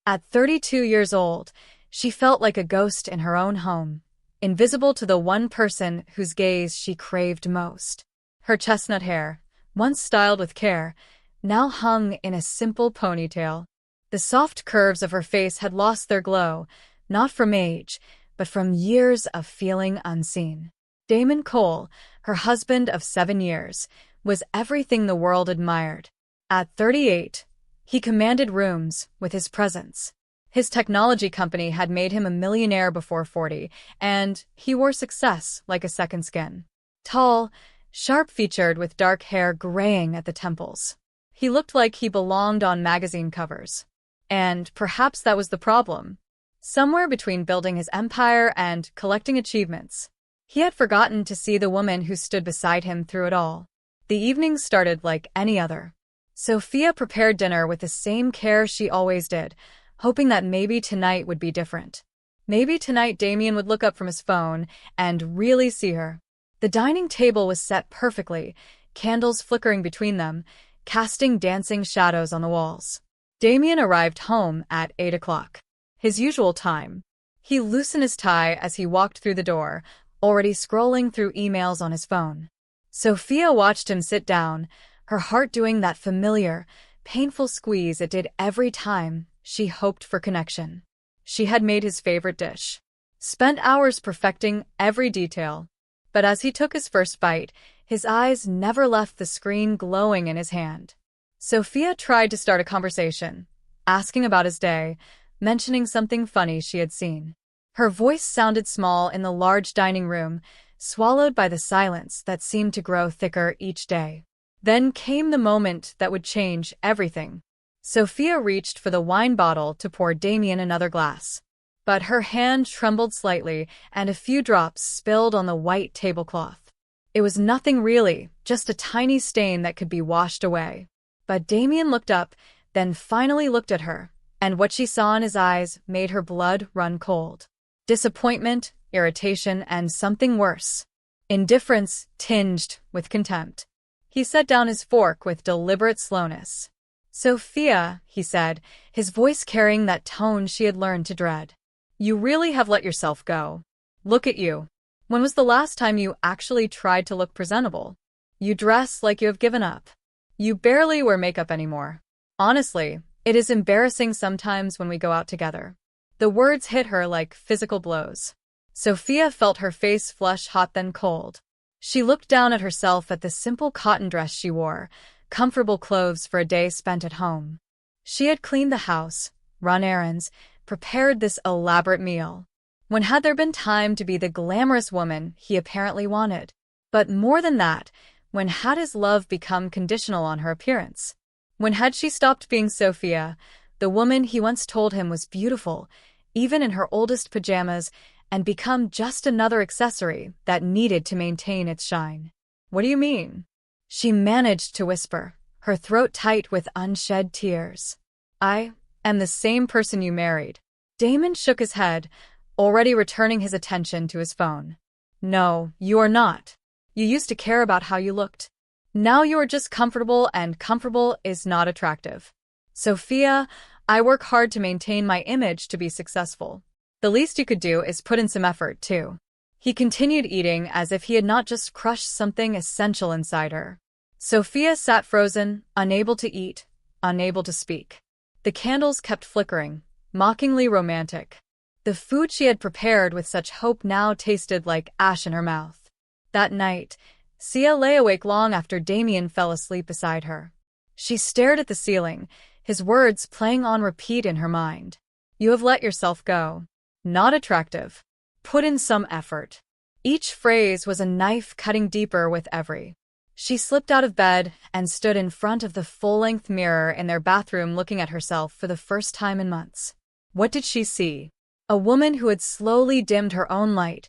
At 32 years old, she felt like a ghost in her own home, invisible to the one person whose gaze she craved most. Her chestnut hair, once styled with care, now hung in a simple ponytail. The soft curves of her face had lost their glow, not from age, but from years of feeling unseen. Damon Cole, her husband of 7 years, was everything the world admired. At 38, he commanded rooms with his presence. His technology company had made him a millionaire before 40, and he wore success like a second skin. Tall, sharp-featured with dark hair graying at the temples. He looked like he belonged on magazine covers. And perhaps that was the problem. Somewhere between building his empire and collecting achievements, he had forgotten to see the woman who stood beside him through it all. The evening started like any other. Sophia prepared dinner with the same care she always did, hoping that maybe tonight would be different. Maybe tonight Damien would look up from his phone and really see her. The dining table was set perfectly, candles flickering between them, casting dancing shadows on the walls. Damien arrived home at 8 o'clock, his usual time. He loosened his tie as he walked through the door, already scrolling through emails on his phone. Sophia watched him sit down, her heart doing that familiar, painful squeeze it did every time she hoped for connection. She had made his favorite dish, spent hours perfecting every detail. But as he took his first bite, his eyes never left the screen glowing in his hand. Sophia tried to start a conversation, asking about his day, mentioning something funny she had seen. Her voice sounded small in the large dining room, swallowed by the silence that seemed to grow thicker each day. Then came the moment that would change everything. Sophia reached for the wine bottle to pour Damien another glass. But her hand trembled slightly, and a few drops spilled on the white tablecloth. It was nothing really, just a tiny stain that could be washed away. But Damien looked up, then finally looked at her, and what she saw in his eyes made her blood run cold. Disappointment, irritation, and something worse. Indifference tinged with contempt. He set down his fork with deliberate slowness. "Sophia," he said, his voice carrying that tone she had learned to dread. "You really have let yourself go. Look at you. When was the last time you actually tried to look presentable? You dress like you have given up. You barely wear makeup anymore. Honestly, it is embarrassing sometimes when we go out together." The words hit her like physical blows. Sophia felt her face flush hot then cold. She looked down at herself at the simple cotton dress she wore, comfortable clothes for a day spent at home. She had cleaned the house, run errands, prepared this elaborate meal. When had there been time to be the glamorous woman he apparently wanted? But more than that, when had his love become conditional on her appearance? When had she stopped being Sophia, the woman he once told him was beautiful, even in her oldest pajamas, and become just another accessory that needed to maintain its shine? "What do you mean?" she managed to whisper, her throat tight with unshed tears. "I am the same person you married." Damon shook his head, already returning his attention to his phone. "No, you are not. You used to care about how you looked. Now you are just comfortable, and comfortable is not attractive. Sophia, I work hard to maintain my image to be successful. The least you could do is put in some effort, too." He continued eating as if he had not just crushed something essential inside her. Sophia sat frozen, unable to eat, unable to speak. The candles kept flickering, mockingly romantic. The food she had prepared with such hope now tasted like ash in her mouth. That night, Sia lay awake long after Damien fell asleep beside her. She stared at the ceiling, his words playing on repeat in her mind. "You have let yourself go. Not attractive. Put in some effort." Each phrase was a knife cutting deeper with every. She slipped out of bed and stood in front of the full-length mirror in their bathroom looking at herself for the first time in months. What did she see? A woman who had slowly dimmed her own light,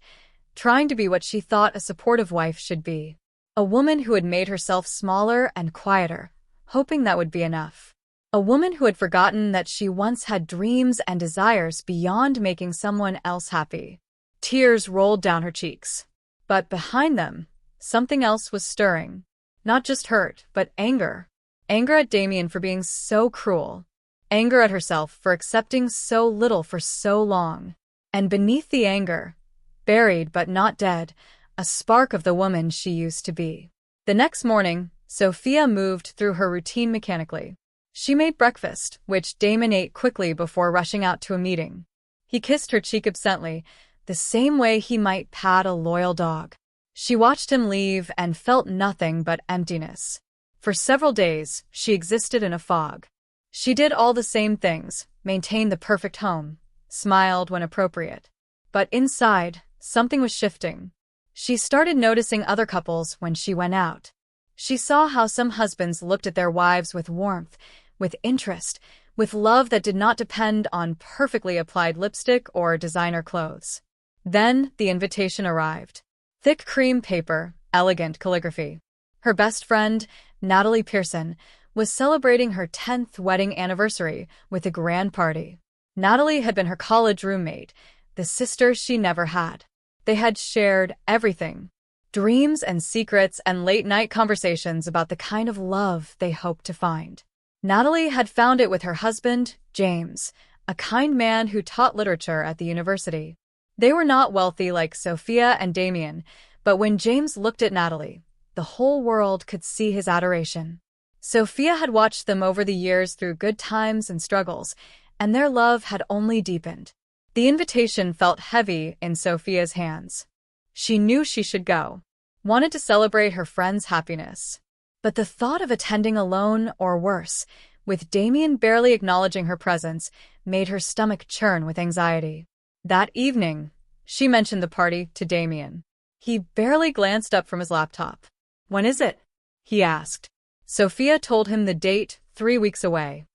trying to be what she thought a supportive wife should be. A woman who had made herself smaller and quieter, hoping that would be enough. A woman who had forgotten that she once had dreams and desires beyond making someone else happy. Tears rolled down her cheeks. But behind them, something else was stirring. Not just hurt, but anger. Anger at Damien for being so cruel. anger at herself for accepting so little for so long. And beneath the anger, buried but not dead, a spark of the woman she used to be. The next morning, Sophia moved through her routine mechanically. She made breakfast, which Damon ate quickly before rushing out to a meeting. He kissed her cheek absently, the same way he might pat a loyal dog. She watched him leave and felt nothing but emptiness. For several days, she existed in a fog. She did all the same things, maintained the perfect home, smiled when appropriate. But inside, something was shifting. She started noticing other couples when she went out. She saw how some husbands looked at their wives with warmth, with interest, with love that did not depend on perfectly applied lipstick or designer clothes. Then the invitation arrived. Thick cream paper, elegant calligraphy. Her best friend, Natalie Pearson, was celebrating her 10th wedding anniversary with a grand party. Natalie had been her college roommate, the sister she never had. They had shared everything. Dreams and secrets and late-night conversations about the kind of love they hoped to find. Natalie had found it with her husband, James, a kind man who taught literature at the university. They were not wealthy like Sophia and Damien, but when James looked at Natalie, the whole world could see his adoration. Sophia had watched them over the years through good times and struggles, and their love had only deepened. The invitation felt heavy in Sophia's hands. She knew she should go, wanted to celebrate her friend's happiness. But the thought of attending alone, or worse, with Damien barely acknowledging her presence, made her stomach churn with anxiety. That evening, she mentioned the party to Damien. He barely glanced up from his laptop. "When is it?" he asked. Sophia told him the date, 3 weeks away.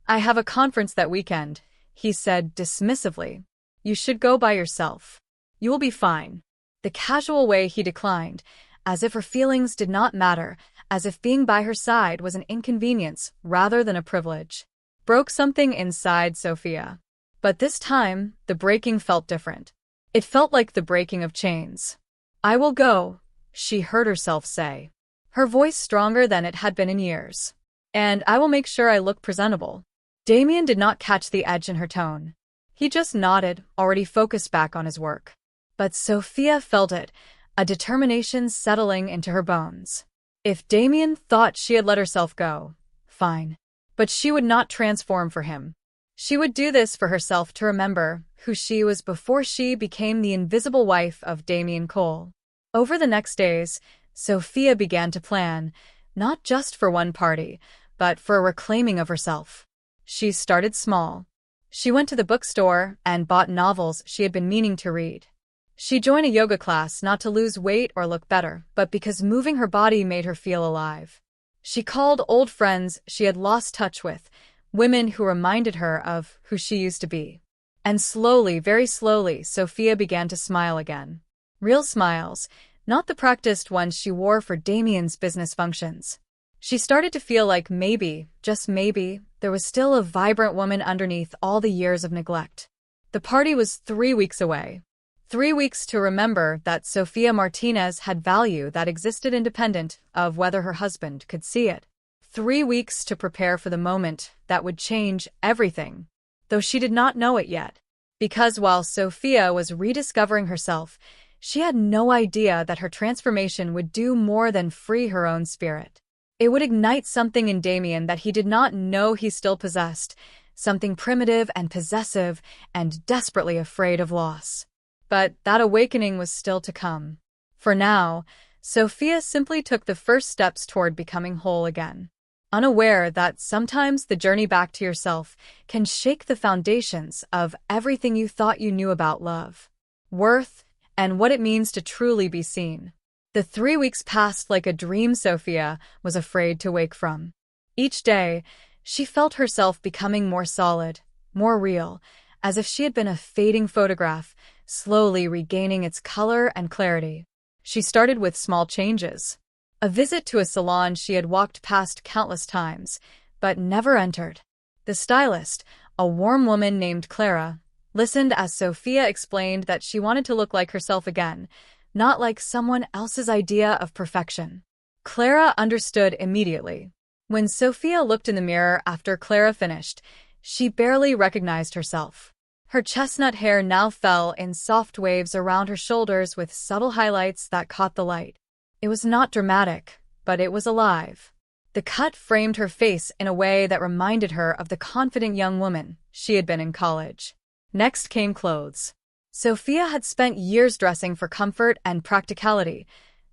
"I have a conference that weekend," he said dismissively. "You should go by yourself. You will be fine." The casual way he declined, as if her feelings did not matter, as if being by her side was an inconvenience rather than a privilege, broke something inside Sophia. But this time, the breaking felt different. It felt like the breaking of chains. "I will go," she heard herself say, her voice stronger than it had been in years. "And I will make sure I look presentable." Damien did not catch the edge in her tone. He just nodded, already focused back on his work. But Sophia felt it, a determination settling into her bones. If Damien thought she had let herself go, fine. But she would not transform for him. She would do this for herself to remember who she was before she became the invisible wife of Damien Cole. Over the next days, Sophia began to plan, not just for one party, but for a reclaiming of herself. She started small. She went to the bookstore and bought novels she had been meaning to read. She joined a yoga class not to lose weight or look better, but because moving her body made her feel alive. She called old friends she had lost touch with, women who reminded her of who she used to be. And slowly, very slowly, Sophia began to smile again. Real smiles, not the practiced ones she wore for Damien's business functions. She started to feel like maybe, just maybe, there was still a vibrant woman underneath all the years of neglect. The party was 3 weeks away. 3 weeks to remember that Sophia Martinez had value that existed independent of whether her husband could see it. 3 weeks to prepare for the moment that would change everything, though she did not know it yet. Because while Sophia was rediscovering herself, she had no idea that her transformation would do more than free her own spirit. It would ignite something in Damien that he did not know he still possessed, something primitive and possessive and desperately afraid of loss. But that awakening was still to come. For now, Sophia simply took the first steps toward becoming whole again, unaware that sometimes the journey back to yourself can shake the foundations of everything you thought you knew about love, worth, and what it means to truly be seen. The 3 weeks passed like a dream Sophia was afraid to wake from. Each day, she felt herself becoming more solid, more real, as if she had been a fading photograph, slowly regaining its color and clarity. She started with small changes. A visit to a salon she had walked past countless times, but never entered. The stylist, a warm woman named Clara, listened as Sophia explained that she wanted to look like herself again, not like someone else's idea of perfection. Clara understood immediately. When Sophia looked in the mirror after Clara finished, She barely recognized herself. Her chestnut hair now fell in soft waves around her shoulders with subtle highlights that caught the light. It was not dramatic, but it was alive. The cut framed her face in a way that reminded her of the confident young woman she had been in college. Next came clothes. Sophia had spent years dressing for comfort and practicality,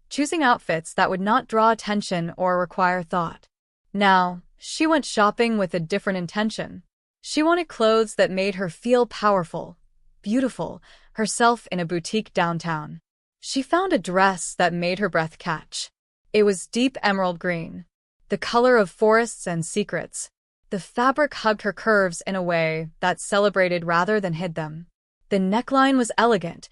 choosing outfits that would not draw attention or require thought. Now, she went shopping with a different intention. She wanted clothes that made her feel powerful, beautiful, herself in a boutique downtown. She found a dress that made her breath catch. It was deep emerald green, the color of forests and secrets. The fabric hugged her curves in a way that celebrated rather than hid them. The neckline was elegant,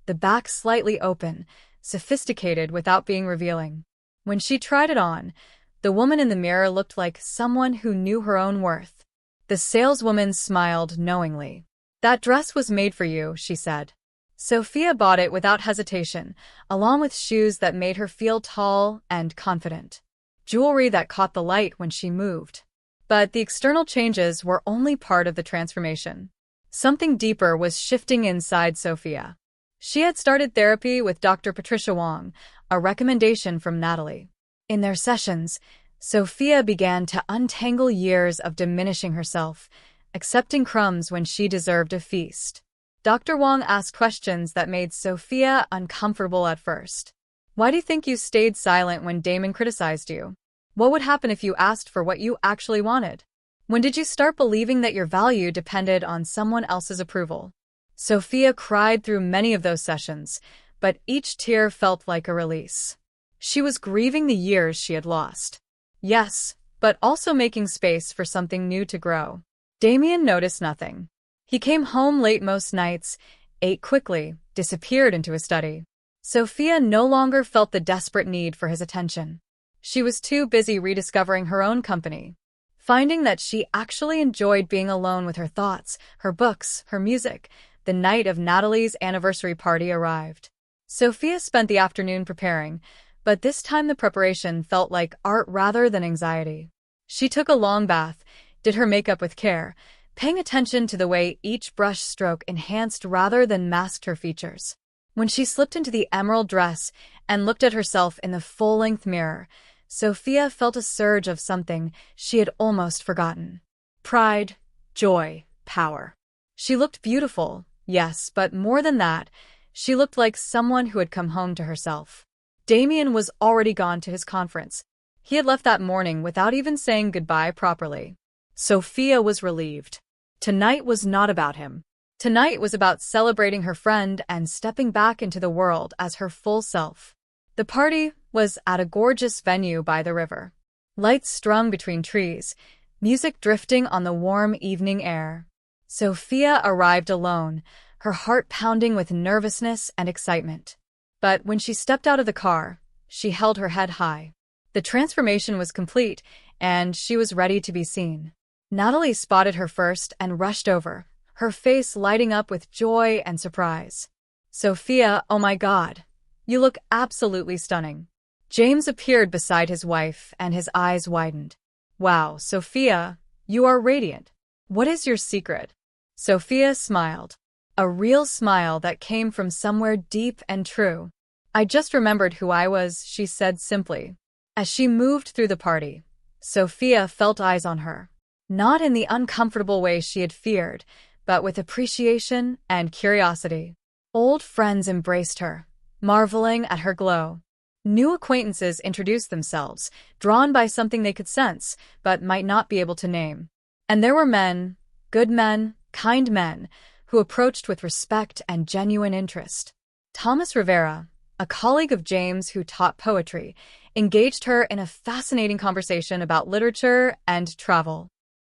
the back slightly open, sophisticated without being revealing. When she tried it on, the woman in the mirror looked like someone who knew her own worth. The saleswoman smiled knowingly. "That dress was made for you," she said. Sophia bought it without hesitation, along with shoes that made her feel tall and confident. Jewelry that caught the light when she moved. But the external changes were only part of the transformation. Something deeper was shifting inside Sophia. She had started therapy with Dr. Patricia Wong, a recommendation from Natalie. In their sessions, Sophia began to untangle years of diminishing herself, accepting crumbs when she deserved a feast. Dr. Wong asked questions that made Sophia uncomfortable at first. "Why do you think you stayed silent when Damon criticized you? What would happen if you asked for what you actually wanted? When did you start believing that your value depended on someone else's approval?" Sophia cried through many of those sessions, but each tear felt like a release. She was grieving the years she had lost. Yes, but also making space for something new to grow. Damien noticed nothing. He came home late most nights, ate quickly, disappeared into his study. Sophia no longer felt the desperate need for his attention. She was too busy rediscovering her own company, finding that she actually enjoyed being alone with her thoughts, her books, her music. The night of Natalie's anniversary party arrived. Sophia spent the afternoon preparing, but this time the preparation felt like art rather than anxiety. She took a long bath, did her makeup with care, paying attention to the way each brush stroke enhanced rather than masked her features. When she slipped into the emerald dress and looked at herself in the full-length mirror, Sophia felt a surge of something she had almost forgotten. Pride, joy, power. She looked beautiful, yes, but more than that, she looked like someone who had come home to herself. Damien was already gone to his conference. He had left that morning without even saying goodbye properly. Sophia was relieved. Tonight was not about him. Tonight was about celebrating her friend and stepping back into the world as her full self. The party was at a gorgeous venue by the river. Lights strung between trees, music drifting on the warm evening air. Sophia arrived alone, her heart pounding with nervousness and excitement. But when she stepped out of the car, she held her head high. The transformation was complete, and she was ready to be seen. Natalie spotted her first and rushed over, her face lighting up with joy and surprise. "Sophia, oh my God, you look absolutely stunning." James appeared beside his wife, and his eyes widened. "Wow, Sophia, you are radiant. What is your secret?" Sophia smiled. A real smile that came from somewhere deep and true. "I just remembered who I was," she said simply. As she moved through the party, Sophia felt eyes on her. Not in the uncomfortable way she had feared, but with appreciation and curiosity. Old friends embraced her, marveling at her glow. New acquaintances introduced themselves, drawn by something they could sense, but might not be able to name. And there were men, good men, kind men, who approached with respect and genuine interest. Thomas Rivera, a colleague of James who taught poetry, engaged her in a fascinating conversation about literature and travel.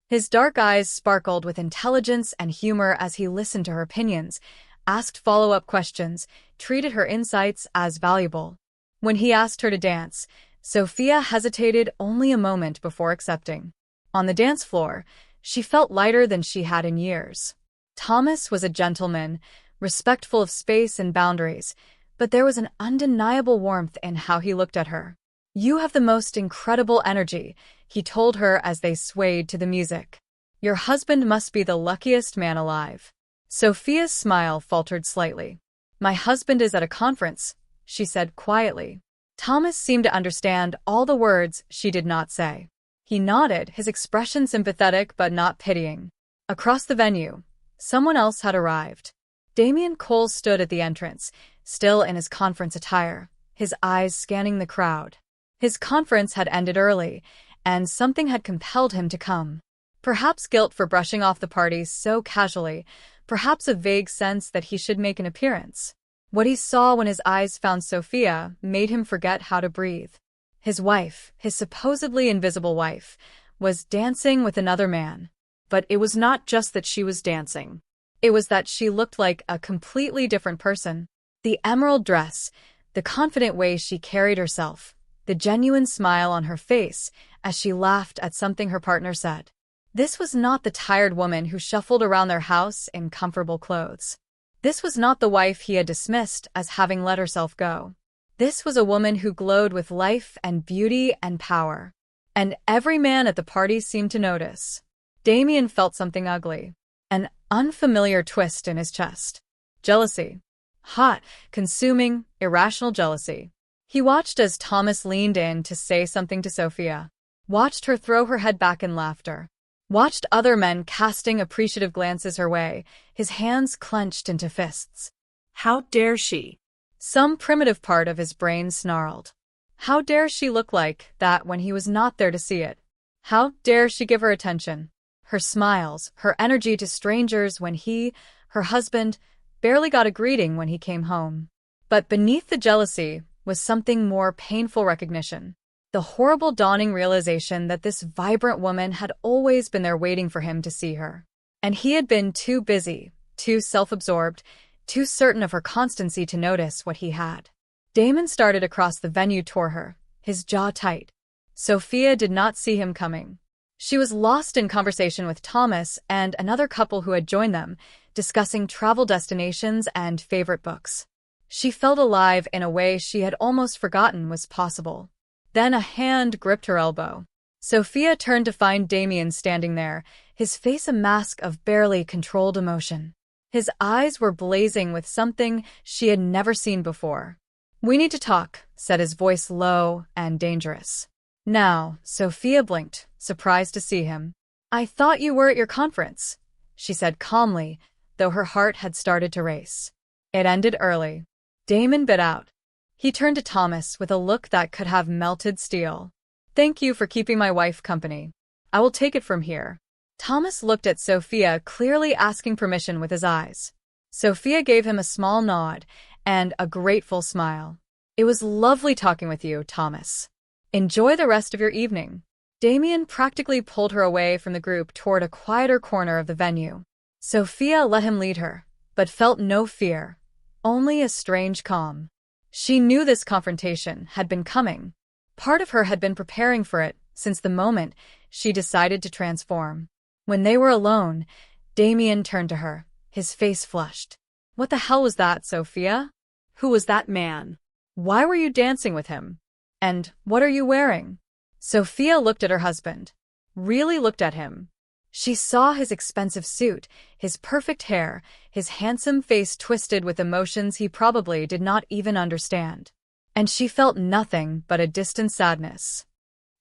His dark eyes sparkled with intelligence and humor as he listened to her opinions, asked follow-up questions, treated her insights as valuable. When he asked her to dance, Sophia hesitated only a moment before accepting. On the dance floor, she felt lighter than she had in years. Thomas was a gentleman, respectful of space and boundaries, but there was an undeniable warmth in how he looked at her. "You have the most incredible energy," he told her as they swayed to the music. Your husband must be the luckiest man alive. Sophia's smile faltered slightly. My husband is at a conference, she said quietly. Thomas seemed to understand all the words she did not say. He nodded, his expression sympathetic but not pitying. Across the venue, someone else had arrived. Damien Cole stood at the entrance, still in his conference attire, his eyes scanning the crowd. His conference had ended early, and something had compelled him to come. Perhaps guilt for brushing off the party so casually, perhaps a vague sense that he should make an appearance. What he saw when his eyes found Sophia made him forget how to breathe. His wife, his supposedly invisible wife, was dancing with another man. But it was not just that she was dancing. It was that she looked like a completely different person. The emerald dress, the confident way she carried herself, the genuine smile on her face as she laughed at something her partner said. This was not the tired woman who shuffled around their house in comfortable clothes. This was not the wife he had dismissed as having let herself go. This was a woman who glowed with life and beauty and power. And every man at the party seemed to notice. Damien felt something ugly. An unfamiliar twist in his chest. Jealousy. Hot, consuming, irrational jealousy. He watched as Thomas leaned in to say something to Sophia. Watched her throw her head back in laughter. Watched other men casting appreciative glances her way, his hands clenched into fists. How dare she? Some primitive part of his brain snarled. How dare she look like that when he was not there to see it? How dare she give her attention? Her smiles, her energy to strangers when he, her husband, barely got a greeting when he came home. But beneath the jealousy was something more painful recognition. The horrible dawning realization that this vibrant woman had always been there waiting for him to see her. And he had been too busy, too self-absorbed, too certain of her constancy to notice what he had. Damon started across the venue toward her, his jaw tight. Sophia did not see him coming. She was lost in conversation with Thomas and another couple who had joined them, discussing travel destinations and favorite books. She felt alive in a way she had almost forgotten was possible. Then a hand gripped her elbow. Sophia turned to find Damien standing there, his face a mask of barely controlled emotion. His eyes were blazing with something she had never seen before. "We need to talk," said his voice low and dangerous. Now, Sophia blinked, surprised to see him. "I thought you were at your conference," she said calmly, though her heart had started to race. "It ended early." Damon bit out. He turned to Thomas with a look that could have melted steel. "Thank you for keeping my wife company. I will take it from here." Thomas looked at Sophia, clearly asking permission with his eyes. Sophia gave him a small nod and a grateful smile. "It was lovely talking with you, Thomas. Enjoy the rest of your evening." Damien practically pulled her away from the group toward a quieter corner of the venue. Sophia let him lead her, but felt no fear, only a strange calm. She knew this confrontation had been coming. Part of her had been preparing for it since the moment she decided to transform. When they were alone, Damien turned to her, his face flushed. "What the hell was that, Sophia? Who was that man? Why were you dancing with him? And what are you wearing?" Sophia looked at her husband. Really looked at him. She saw his expensive suit, his perfect hair, his handsome face twisted with emotions he probably did not even understand. And she felt nothing but a distant sadness.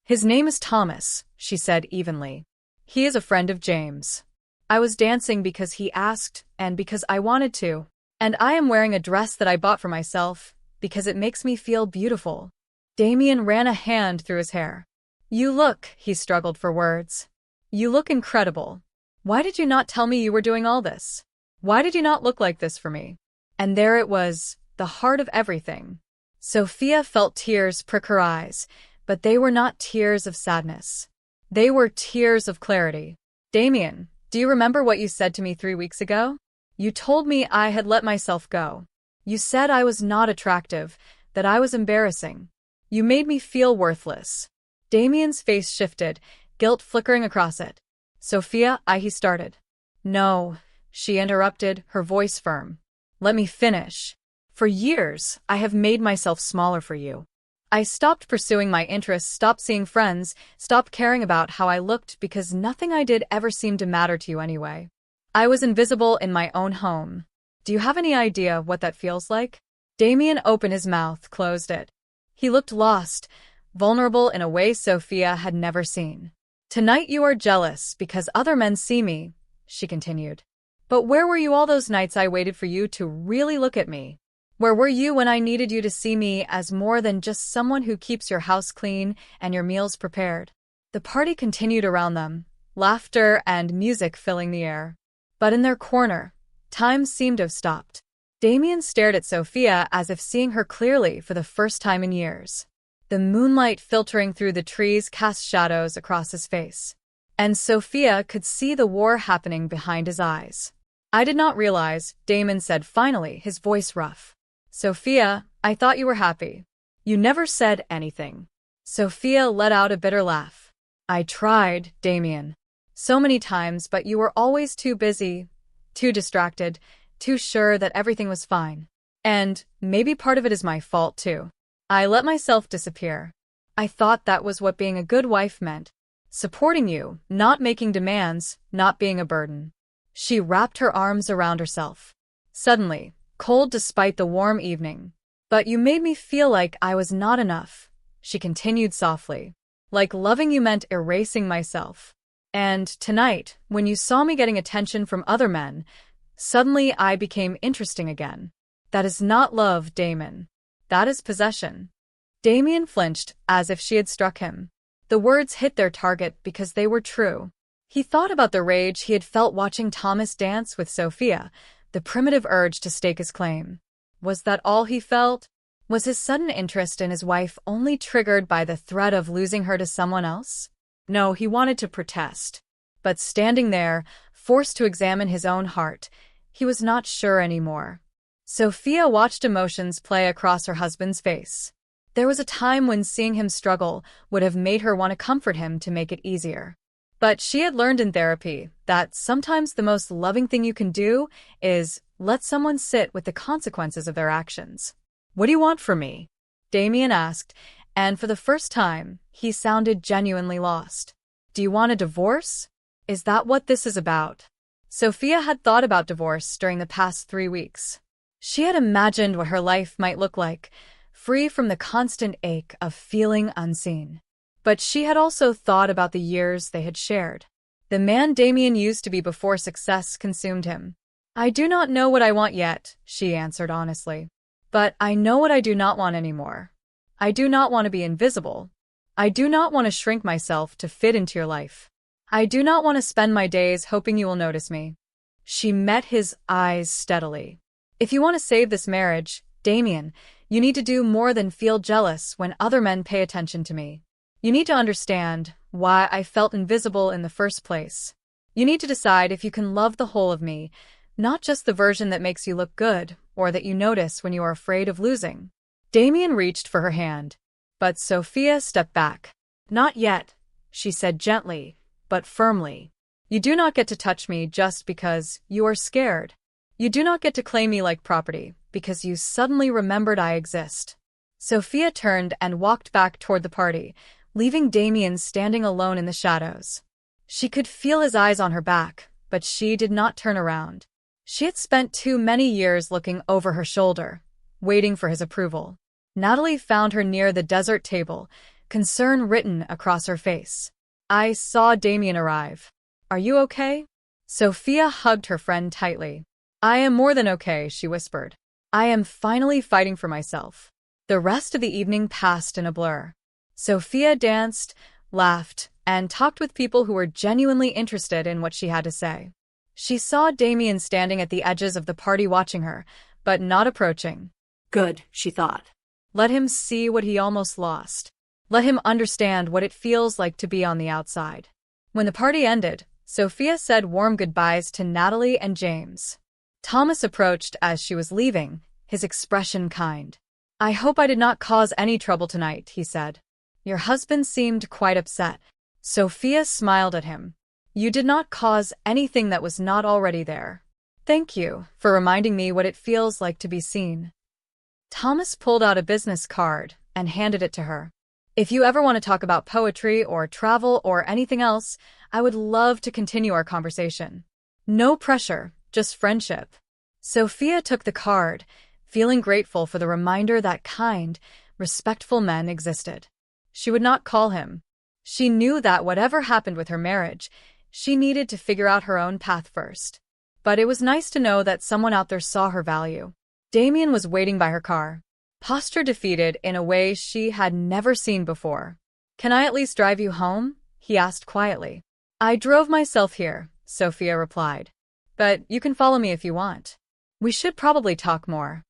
"His name is Thomas," she said evenly. "He is a friend of James. I was dancing because he asked and because I wanted to. And I am wearing a dress that I bought for myself because it makes me feel beautiful." Damien ran a hand through his hair. "You look," he struggled for words. "You look incredible. Why did you not tell me you were doing all this? Why did you not look like this for me?" And there it was, the heart of everything. Sophia felt tears prick her eyes, but they were not tears of sadness. They were tears of clarity. "Damien, do you remember what you said to me 3 weeks ago? You told me I had let myself go. You said I was not attractive, that I was embarrassing. You made me feel worthless." Damien's face shifted, guilt flickering across it. "Sophia, he started." "No," she interrupted, her voice firm. "Let me finish. For years, I have made myself smaller for you. I stopped pursuing my interests, stopped seeing friends, stopped caring about how I looked because nothing I did ever seemed to matter to you anyway. I was invisible in my own home. Do you have any idea what that feels like? Damien opened his mouth, closed it. He looked lost, vulnerable in a way Sophia had never seen. Tonight you are jealous because other men see me, she continued. But where were you all those nights I waited for you to really look at me? Where were you when I needed you to see me as more than just someone who keeps your house clean and your meals prepared? The party continued around them, laughter and music filling the air. But in their corner, time seemed to have stopped. Damien stared at Sophia as if seeing her clearly for the first time in years. The moonlight filtering through the trees cast shadows across his face. And Sophia could see the war happening behind his eyes. I did not realize, Damien said finally, his voice rough. Sophia, I thought you were happy. You never said anything. Sophia let out a bitter laugh. I tried, Damien. So many times, but you were always too busy, too distracted, too sure that everything was fine. And maybe part of it is my fault too. I let myself disappear. I thought that was what being a good wife meant. Supporting you, not making demands, not being a burden. She wrapped her arms around herself. Suddenly, cold despite the warm evening. But you made me feel like I was not enough, she continued softly. Like loving you meant erasing myself. And tonight, when you saw me getting attention from other men, suddenly I became interesting again. That is not love, Damien. That is possession. Damien flinched, as if she had struck him. The words hit their target because they were true. He thought about the rage he had felt watching Thomas dance with Sophia, the primitive urge to stake his claim. Was that all he felt? Was his sudden interest in his wife only triggered by the threat of losing her to someone else? No, he wanted to protest. But standing there, forced to examine his own heart, he was not sure anymore. Sophia watched emotions play across her husband's face. There was a time when seeing him struggle would have made her want to comfort him to make it easier. But she had learned in therapy that sometimes the most loving thing you can do is let someone sit with the consequences of their actions. What do you want from me? Damien asked, and for the first time, he sounded genuinely lost. Do you want a divorce? Is that what this is about? Sophia had thought about divorce during the past 3 weeks. She had imagined what her life might look like, free from the constant ache of feeling unseen. But she had also thought about the years they had shared. The man Damien used to be before success consumed him. I do not know what I want yet, she answered honestly. But I know what I do not want anymore. I do not want to be invisible. I do not want to shrink myself to fit into your life. I do not want to spend my days hoping you will notice me. She met his eyes steadily. If you want to save this marriage, Damien, you need to do more than feel jealous when other men pay attention to me. You need to understand why I felt invisible in the first place. You need to decide if you can love the whole of me, not just the version that makes you look good or that you notice when you are afraid of losing. Damien reached for her hand, but Sophia stepped back. Not yet, she said gently, but firmly. You do not get to touch me just because you are scared. You do not get to claim me like property because you suddenly remembered I exist. Sophia turned and walked back toward the party, leaving Damien standing alone in the shadows. She could feel his eyes on her back, but she did not turn around. She had spent too many years looking over her shoulder, waiting for his approval. Natalie found her near the dessert table, concern written across her face. I saw Damien arrive. Are you okay? Sophia hugged her friend tightly. I am more than okay, she whispered. I am finally fighting for myself. The rest of the evening passed in a blur. Sophia danced, laughed, and talked with people who were genuinely interested in what she had to say. She saw Damien standing at the edges of the party watching her, but not approaching. Good, she thought. Let him see what he almost lost. Let him understand what it feels like to be on the outside. When the party ended, Sophia said warm goodbyes to Natalie and James. Thomas approached as she was leaving, his expression kind. I hope I did not cause any trouble tonight, he said. Your husband seemed quite upset. Sophia smiled at him. You did not cause anything that was not already there. Thank you for reminding me what it feels like to be seen. Thomas pulled out a business card, and handed it to her. If you ever want to talk about poetry or travel or anything else, I would love to continue our conversation. No pressure, just friendship. Sophia took the card, feeling grateful for the reminder that kind, respectful men existed. She would not call him. She knew that whatever happened with her marriage, she needed to figure out her own path first. But it was nice to know that someone out there saw her value. Damien was waiting by her car, posture defeated in a way she had never seen before. "Can I at least drive you home?" he asked quietly. "I drove myself here," Sophia replied. "But you can follow me if you want. We should probably talk more."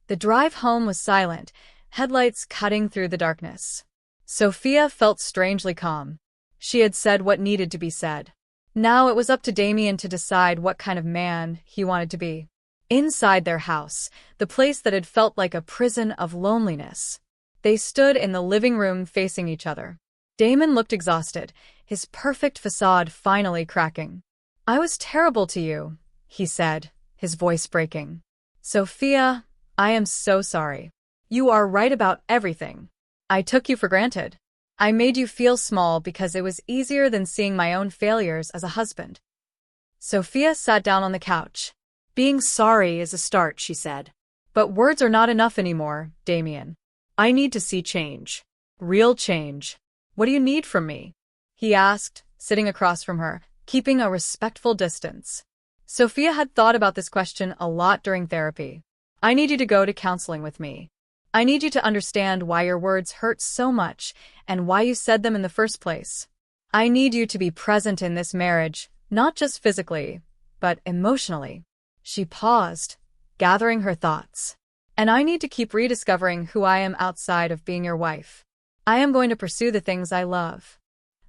The drive home was silent, headlights cutting through the darkness. Sophia felt strangely calm. She had said what needed to be said. Now it was up to Damien to decide what kind of man he wanted to be. Inside their house, the place that had felt like a prison of loneliness, they stood in the living room facing each other. Damon looked exhausted, his perfect facade finally cracking. "I was terrible to you," he said, his voice breaking. "Sophia, I am so sorry. You are right about everything. I took you for granted. I made you feel small because it was easier than seeing my own failures as a husband." Sophia sat down on the couch. "Being sorry is a start," she said. "But words are not enough anymore, Damien. I need to see change. Real change. What do you need from me?" he asked, sitting across from her, keeping a respectful distance. Sophia had thought about this question a lot during therapy. "I need you to go to counseling with me. I need you to understand why your words hurt so much and why you said them in the first place. I need you to be present in this marriage, not just physically, but emotionally." She paused, gathering her thoughts. "And I need to keep rediscovering who I am outside of being your wife. I am going to pursue the things I love.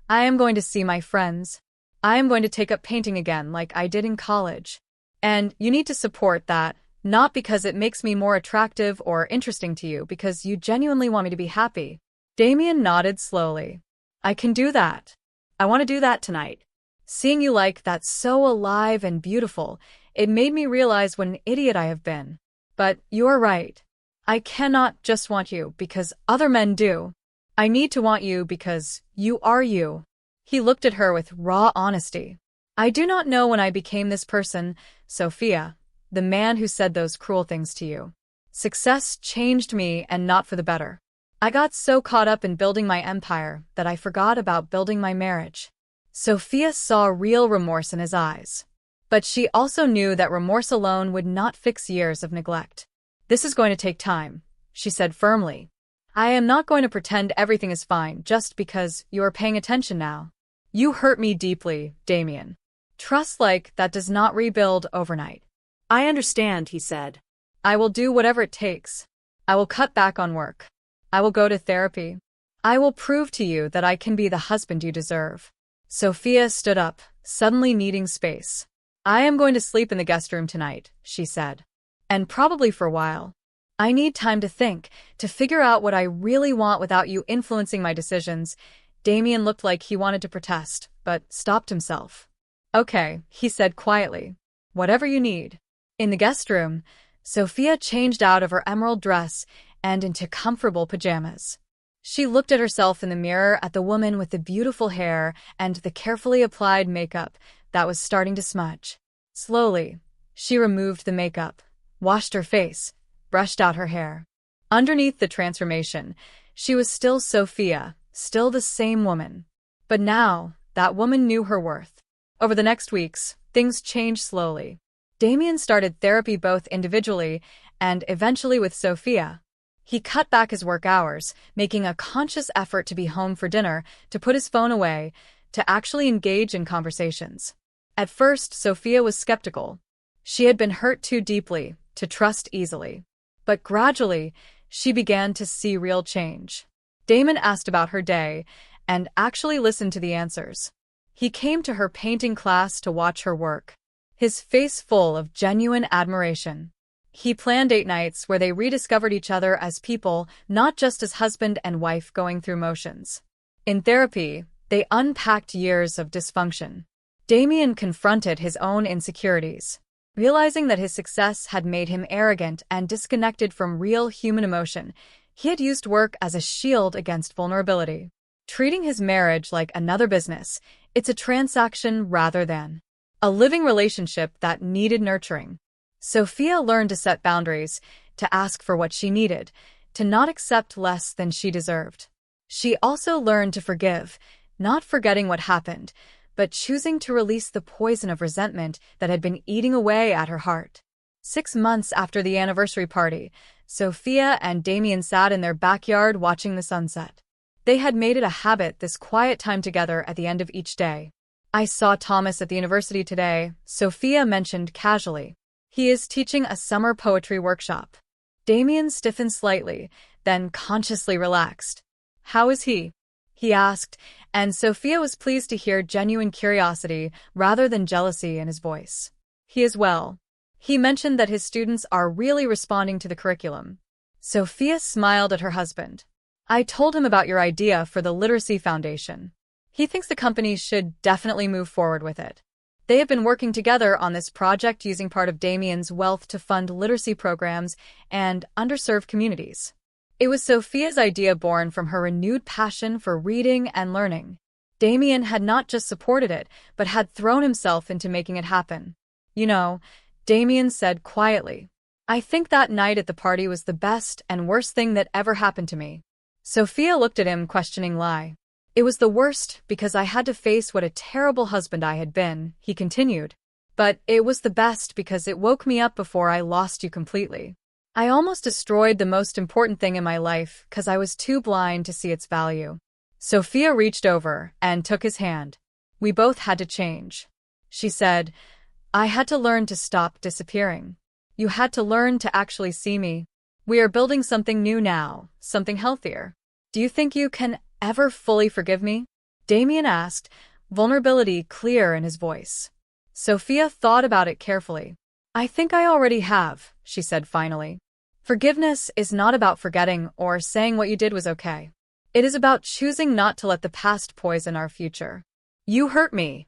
I am going to see my friends. I am going to take up painting again like I did in college. And you need to support that, not because it makes me more attractive or interesting to you, because you genuinely want me to be happy." Damien nodded slowly. "I can do that. I want to do that tonight. Seeing you like that so alive and beautiful, it made me realize what an idiot I have been. But you're right. I cannot just want you because other men do. I need to want you because you are you." He looked at her with raw honesty. "I do not know when I became this person, Sophia, the man who said those cruel things to you. Success changed me, and not for the better. I got so caught up in building my empire that I forgot about building my marriage." Sophia saw real remorse in his eyes. But she also knew that remorse alone would not fix years of neglect. "This is going to take time," she said firmly. "I am not going to pretend everything is fine just because you are paying attention now. You hurt me deeply, Damien. Trust like that does not rebuild overnight." "I understand," he said. "I will do whatever it takes. I will cut back on work. I will go to therapy. I will prove to you that I can be the husband you deserve." Sophia stood up, suddenly needing space. "I am going to sleep in the guest room tonight," she said. "And probably for a while. I need time to think, to figure out what I really want without you influencing my decisions." Damien looked like he wanted to protest, but stopped himself. "Okay," he said quietly. "Whatever you need." In the guest room, Sophia changed out of her emerald dress and into comfortable pajamas. She looked at herself in the mirror, at the woman with the beautiful hair and the carefully applied makeup that was starting to smudge. Slowly, she removed the makeup, washed her face, brushed out her hair. Underneath the transformation, she was still Sophia, still the same woman. But now, that woman knew her worth. Over the next weeks, things changed slowly. Damien started therapy both individually and eventually with Sophia. He cut back his work hours, making a conscious effort to be home for dinner, to put his phone away, to actually engage in conversations. At first, Sophia was skeptical. She had been hurt too deeply to trust easily. But gradually, she began to see real change. Damon asked about her day and actually listened to the answers. He came to her painting class to watch her work, his face full of genuine admiration. He planned date nights where they rediscovered each other as people, not just as husband and wife going through motions. In therapy, they unpacked years of dysfunction. Damien confronted his own insecurities, realizing that his success had made him arrogant and disconnected from real human emotion. He had used work as a shield against vulnerability, treating his marriage like another business. It's a transaction rather than a living relationship that needed nurturing. Sophia learned to set boundaries, to ask for what she needed, to not accept less than she deserved. She also learned to forgive, not forgetting what happened, but choosing to release the poison of resentment that had been eating away at her heart. 6 months after the anniversary party, Sophia and Damien sat in their backyard watching the sunset. They had made it a habit, this quiet time together at the end of each day. "I saw Thomas at the university today," Sophia mentioned casually. "He is teaching a summer poetry workshop." Damien stiffened slightly, then consciously relaxed. "How is he?" he asked, and Sophia was pleased to hear genuine curiosity rather than jealousy in his voice. "He is well. He mentioned that his students are really responding to the curriculum." Sophia smiled at her husband. "I told him about your idea for the Literacy Foundation. He thinks the company should definitely move forward with it. They have been working together on this project using part of Damien's wealth to fund literacy programs and underserved communities." It was Sophia's idea born from her renewed passion for reading and learning. Damien had not just supported it, but had thrown himself into making it happen. "You know," Damien said quietly, "I think that night at the party was the best and worst thing that ever happened to me." Sophia looked at him, questioning why. "It was the worst because I had to face what a terrible husband I had been," he continued. "But it was the best because it woke me up before I lost you completely. I almost destroyed the most important thing in my life because I was too blind to see its value." Sophia reached over and took his hand. "We both had to change," she said. "I had to learn to stop disappearing. You had to learn to actually see me. We are building something new now, something healthier. Do you think you can ever fully forgive me?" Damien asked, vulnerability clear in his voice. Sophia thought about it carefully. "I think I already have," she said finally. "Forgiveness is not about forgetting or saying what you did was okay. It is about choosing not to let the past poison our future. You hurt me.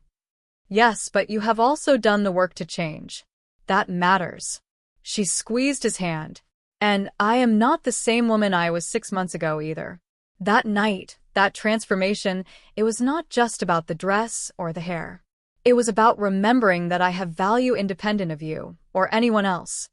Yes, but you have also done the work to change. That matters." She squeezed his hand. "And I am not the same woman I was 6 months ago either." That night, that transformation, it was not just about the dress or the hair. It was about remembering that I have value independent of you or anyone else.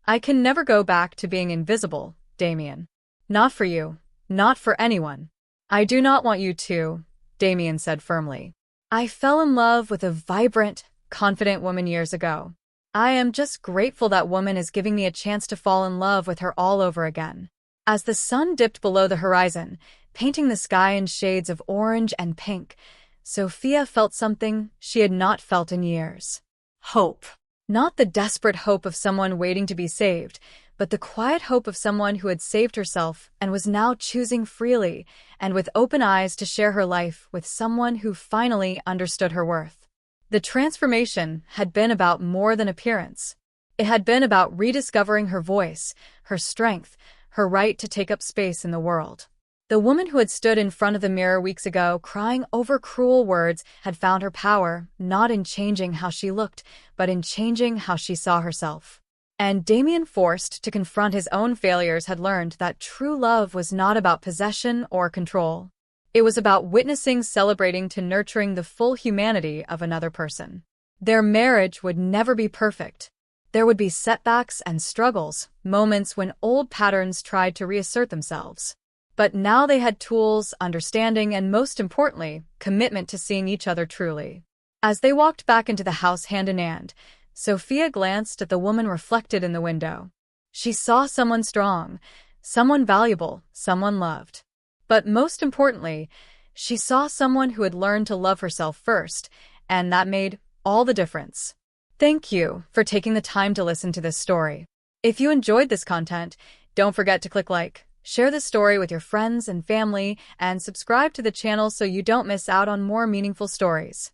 "I can never go back to being invisible, Damien. Not for you, not for anyone." "I do not want you to," Damien said firmly. "I fell in love with a vibrant, confident woman years ago. I am just grateful that woman is giving me a chance to fall in love with her all over again." As the sun dipped below the horizon, painting the sky in shades of orange and pink, Sophia felt something she had not felt in years. Hope. Not the desperate hope of someone waiting to be saved, but the quiet hope of someone who had saved herself and was now choosing freely and with open eyes to share her life with someone who finally understood her worth. The transformation had been about more than appearance. It had been about rediscovering her voice, her strength, her right to take up space in the world. The woman who had stood in front of the mirror weeks ago crying over cruel words had found her power not in changing how she looked, but in changing how she saw herself. And Damien, forced to confront his own failures, had learned that true love was not about possession or control. It was about witnessing, celebrating, to nurturing the full humanity of another person. Their marriage would never be perfect. There would be setbacks and struggles, moments when old patterns tried to reassert themselves. But now they had tools, understanding, and most importantly, commitment to seeing each other truly. As they walked back into the house hand in hand, Sophia glanced at the woman reflected in the window. She saw someone strong, someone valuable, someone loved. But most importantly, she saw someone who had learned to love herself first, and that made all the difference. Thank you for taking the time to listen to this story. If you enjoyed this content, don't forget to click like, share this story with your friends and family, and subscribe to the channel so you don't miss out on more meaningful stories.